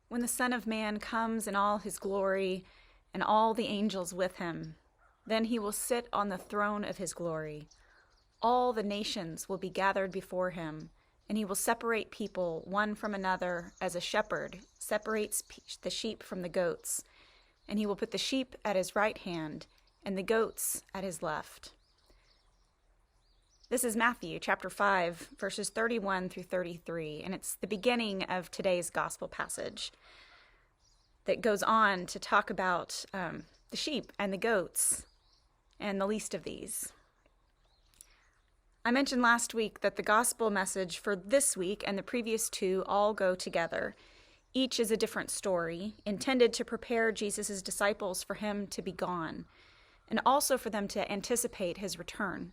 When the Son of Man comes in all his glory and all the angels with him, then he will sit on the throne of his glory. All the nations will be gathered before him, and he will separate people one from another as a shepherd separates the sheep from the goats. And he will put the sheep at his right hand and the goats at his left. This is Matthew chapter 5, verses 31 through 33, and it's the beginning of today's gospel passage that goes on to talk about the sheep and the goats and the least of these. I mentioned last week that the gospel message for this week and the previous two all go together. Each is a different story, intended to prepare Jesus' disciples for him to be gone, and also for them to anticipate his return.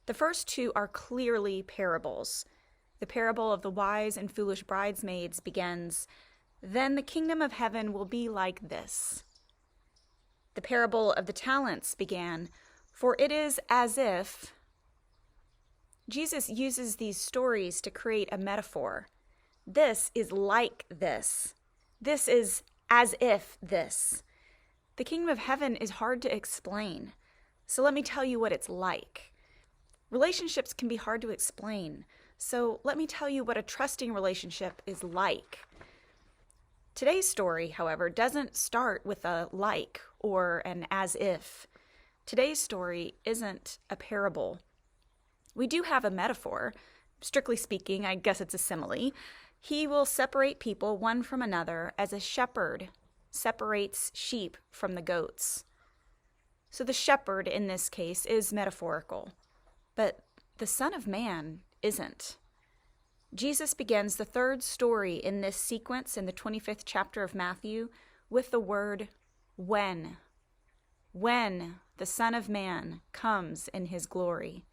The first two are clearly parables. The parable of the wise and foolish bridesmaids begins, "Then the kingdom of heaven will be like this." The parable of the talents began, "For it is as if..." Jesus uses these stories to create a metaphor. This is like this. This is as if this. The kingdom of heaven is hard to explain, so let me tell you what it's like. Relationships can be hard to explain, so let me tell you what a trusting relationship is like. Today's story, however, doesn't start with a like or an as if. Today's story isn't a parable. We do have a metaphor. Strictly speaking, I guess it's a simile. He will separate people one from another as a shepherd separates sheep from the goats. So the shepherd in this case is metaphorical. But the Son of Man isn't. Jesus begins the third story in this sequence in the 25th chapter of Matthew with the word when. When the Son of Man comes in his glory.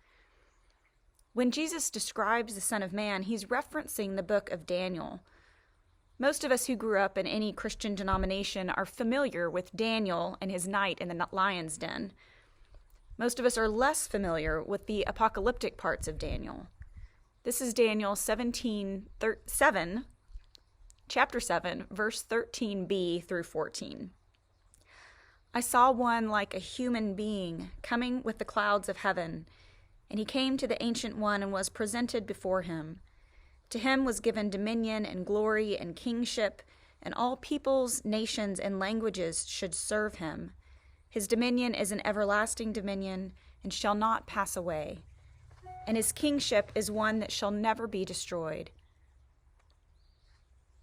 When Jesus describes the Son of Man, he's referencing the book of Daniel. Most of us who grew up in any Christian denomination are familiar with Daniel and his night in the lion's den. Most of us are less familiar with the apocalyptic parts of Daniel. This is Daniel 7, chapter 7, verse 13b through 14. "I saw one like a human being coming with the clouds of heaven, and he came to the Ancient One and was presented before him. To him was given dominion and glory and kingship, and all peoples, nations, and languages should serve him. His dominion is an everlasting dominion and shall not pass away, and his kingship is one that shall never be destroyed."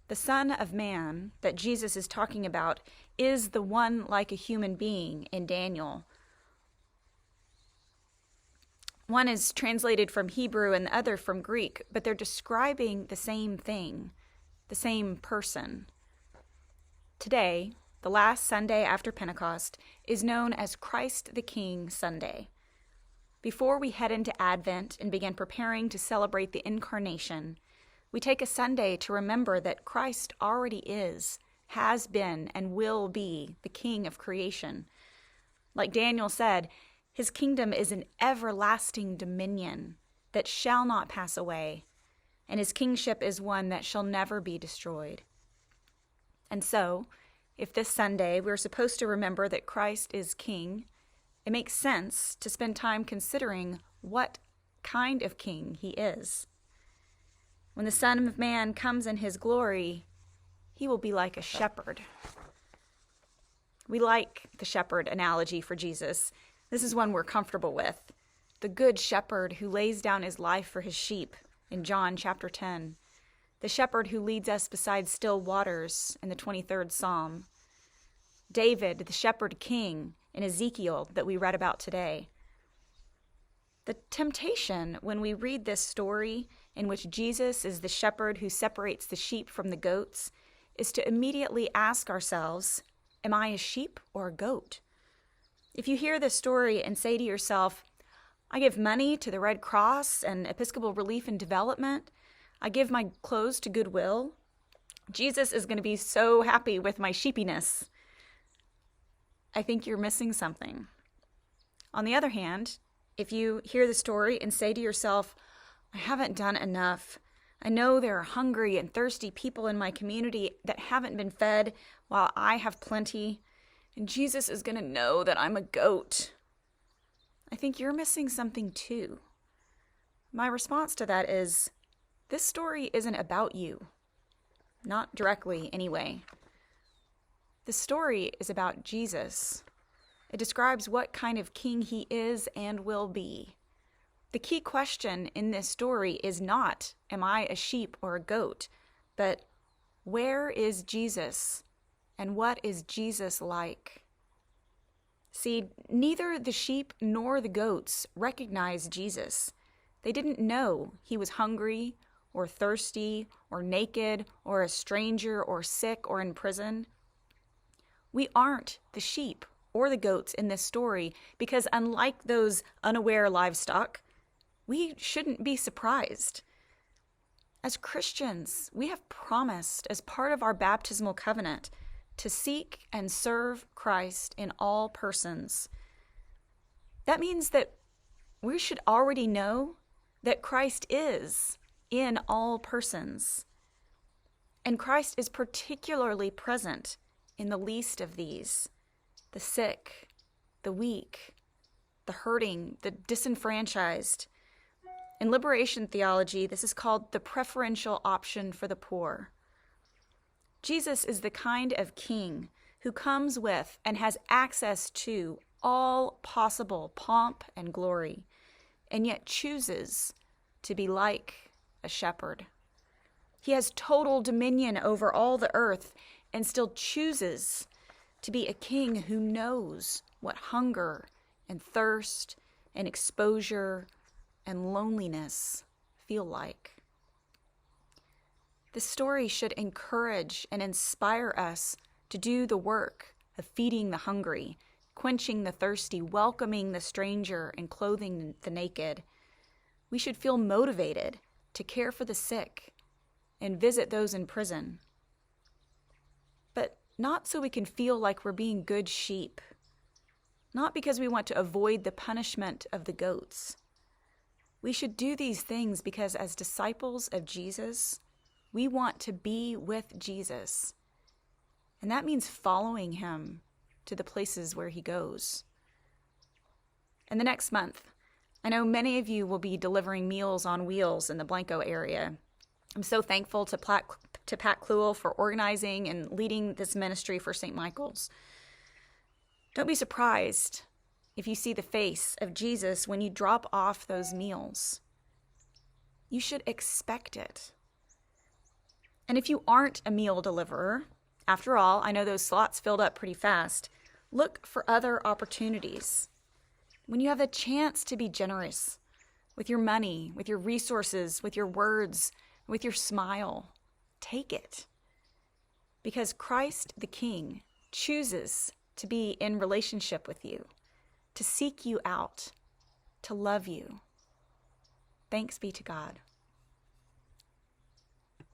The Son of Man that Jesus is talking about is the one like a human being in Daniel. One is translated from Hebrew and the other from Greek, but they're describing the same thing, the same person. Today, the last Sunday after Pentecost, is known as Christ the King Sunday. Before we head into Advent and begin preparing to celebrate the Incarnation, we take a Sunday to remember that Christ already is, has been, and will be the King of creation. Like Daniel said, his kingdom is an everlasting dominion that shall not pass away, and his kingship is one that shall never be destroyed. And so, if this Sunday we're supposed to remember that Christ is King, it makes sense to spend time considering what kind of king he is. When the Son of Man comes in his glory, he will be like a shepherd. We like the shepherd analogy for Jesus. This is one we're comfortable with. The good shepherd who lays down his life for his sheep in John chapter 10. The shepherd who leads us beside still waters in the 23rd Psalm. David, the shepherd king in Ezekiel that we read about today. The temptation when we read this story in which Jesus is the shepherd who separates the sheep from the goats is to immediately ask ourselves, am I a sheep or a goat? If you hear this story and say to yourself, I give money to the Red Cross and Episcopal Relief and Development, I give my clothes to Goodwill, Jesus is going to be so happy with my sheepiness. I think you're missing something. On the other hand, if you hear the story and say to yourself, I haven't done enough, I know there are hungry and thirsty people in my community that haven't been fed while I have plenty, and Jesus is going to know that I'm a goat. I think you're missing something too. My response to that is, this story isn't about you. Not directly, anyway. The story is about Jesus. It describes what kind of king he is and will be. The key question in this story is not, am I a sheep or a goat, but where is Jesus and what is Jesus like? See, neither the sheep nor the goats recognized Jesus. They didn't know he was hungry or thirsty or naked or a stranger or sick or in prison. We aren't the sheep or the goats in this story because unlike those unaware livestock, we shouldn't be surprised. As Christians, we have promised as part of our baptismal covenant to seek and serve Christ in all persons. That means that we should already know that Christ is in all persons. And Christ is particularly present in the least of these, the sick, the weak, the hurting, the disenfranchised. In liberation theology, this is called the preferential option for the poor. Jesus is the kind of king who comes with and has access to all possible pomp and glory, and yet chooses to be like a shepherd. He has total dominion over all the earth and still chooses to be a king who knows what hunger and thirst and exposure and loneliness feel like. This story should encourage and inspire us to do the work of feeding the hungry, quenching the thirsty, welcoming the stranger, and clothing the naked. We should feel motivated to care for the sick and visit those in prison. But not so we can feel like we're being good sheep, not because we want to avoid the punishment of the goats. We should do these things because as disciples of Jesus, we want to be with Jesus. And that means following him to the places where he goes. And the next month, I know many of you will be delivering Meals on Wheels in the Blanco area. I'm so thankful to Pat Kluel for organizing and leading this ministry for St. Michael's. Don't be surprised if you see the face of Jesus when you drop off those meals. You should expect it. And if you aren't a meal deliverer, after all, I know those slots filled up pretty fast, look for other opportunities. When you have a chance to be generous with your money, with your resources, with your words, with your smile, take it. Because Christ the King chooses to be in relationship with you, to seek you out, to love you. Thanks be to God.